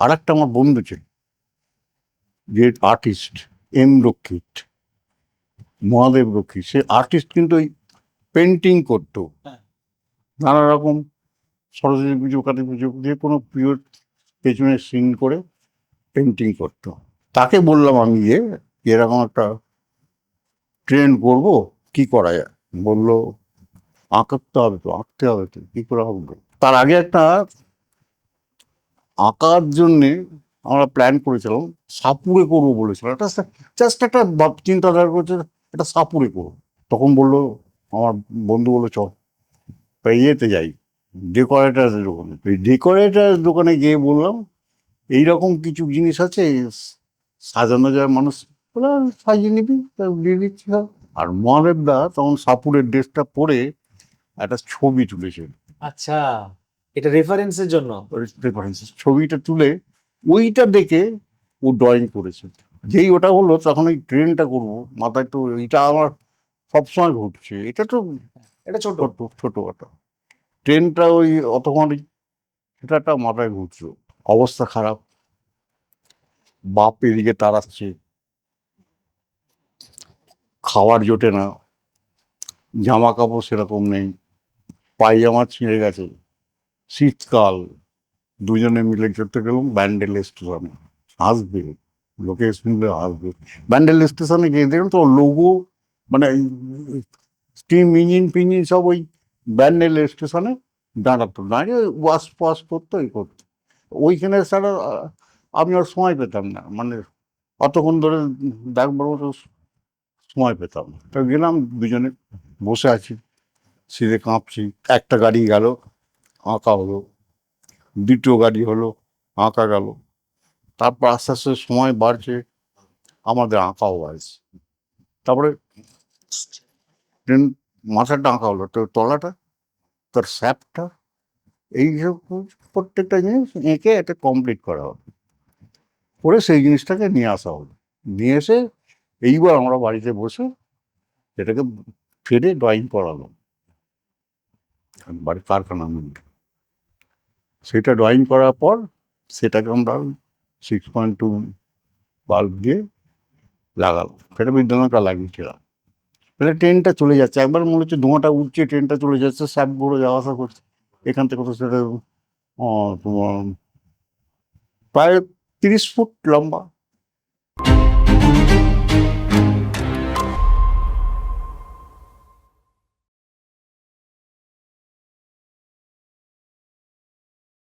আর একটা আমার বন্ধু ছিল, যে আর্টিস্ট, এম রক্ষিত, মহাদেব রক্ষিত। সে আর্টিস্ট, কিন্তু ওই পেন্টিং করতো নানা রকম, সরস্বতী পুজো, কালী পুজো, যে কোনো পিরিয়ড পেছনে সিন করে পেন্টিং করতো। তাকে বললাম আমি, যে এরকম একটা ট্রেন করব, কি করা যায়? বললো আঁকতে হবে, তো আঁকতে হবে, তো কি করে আঁকবো? তার আগে একটা আঁকার জন্যে আমরা প্ল্যান করেছিলাম, সাপুরে করবো বলেছিলাম, একটা জাস্ট একটা চিন্তাধারা করেছে, এটা সাপুরে করবো। তখন বললো আমার বন্ধু, বললো চল ইয়েতে যাই, ডেকোরেটার দোকানে। ওই ডেকোরেটার দোকানে গিয়ে বললাম এইরকম কিছু জিনিস আছে, সাজানো যায় মানুষ, বলে সাজিয়ে নিবি, দিয়ে দিচ্ছি। আর মহাদেবদা তখন সাপুরের ড্রেসটা পরে একটা ছবি তুলেছে। আচ্ছা, এটা রেফারেন্সের জন্য? ছবিটা তুলে ওইটা দেখে ও ড্রয়িং করেছে। যেই ওটা হলো, তখন ওই ট্রেনটা করবো মাথায়, তো এটা আমার সবসময় ঘুরছে। এটা তো এটা ছোট। ছোট ছোটখাটো ট্রেনটা, ওই অতখানি সেটা একটা মাথায় ঘুরছে। অবস্থা খারাপ, বাপ এদিকে তাড়াচ্ছে, খাবার জোটে না, জামা কাপড় সেরকম নেই, পায়জামা ছিঁড়ে গেছে, শীতকাল। দুজনে মিলে চড়তে গেলাম ব্যান্ডেল স্টেশনে। হাসবে, লোকে শুনলে হাসবে। ব্যান্ডেল স্টেশনে গিয়ে দেখলাম তো লোগো, মানে স্টিম ইঞ্জিন ফিঞ্জিন সব ওই ব্যান্ডেল স্টেশনে দাঁড়াতো, দাঁড়িয়ে ওয়াশ ফোয়াশ করতো, এই করতো। ওইখানে ছাড়া আমি আর সময় পেতাম না, মানে অতক্ষণ ধরে দেখবার মতো সময় পেতাম না। তো গেলাম, দুজনে বসে আছি, শীতে কাঁপছি। একটা গাড়ি গেল, আঁকা হলো। দ্বিতীয় গাড়ি হলো, আঁকা গেল। তারপর আস্তে আস্তে সময় বাড়ছে, আমাদের আঁকাও বাড়ছে। তারপরে ট্রেন মাথাটা আঁকা হলো, তো তলাটা, তার স্যাপটা, এইসব প্রত্যেকটা জিনিস এঁকে একটা কমপ্লিট করা হলো। করে সেই জিনিসটাকে নিয়ে আসা হলো। নিয়ে এসে এইবার আমরা বাড়িতে বসে সেটাকে ফিরে ড্রয়িং করালো বাড়ির কারখানার মধ্যে। সেটা ড্রয়িং করার পর সেটাকে আমরা 6.2 বাল্ব দিয়ে লাগালাম। সেটা বিদ্যুৎটা লাগিয়েছিলাম। তাহলে ট্রেনটা চলে যাচ্ছে, একবার মনে হচ্ছে ধোঁয়াটা উঠছে, ট্রেনটা চলে যাচ্ছে, স্যাপ বড় যাওয়া আসা করছে এখান থেকে। তো সেটা তোমার প্রায় 30 ফুট লম্বা।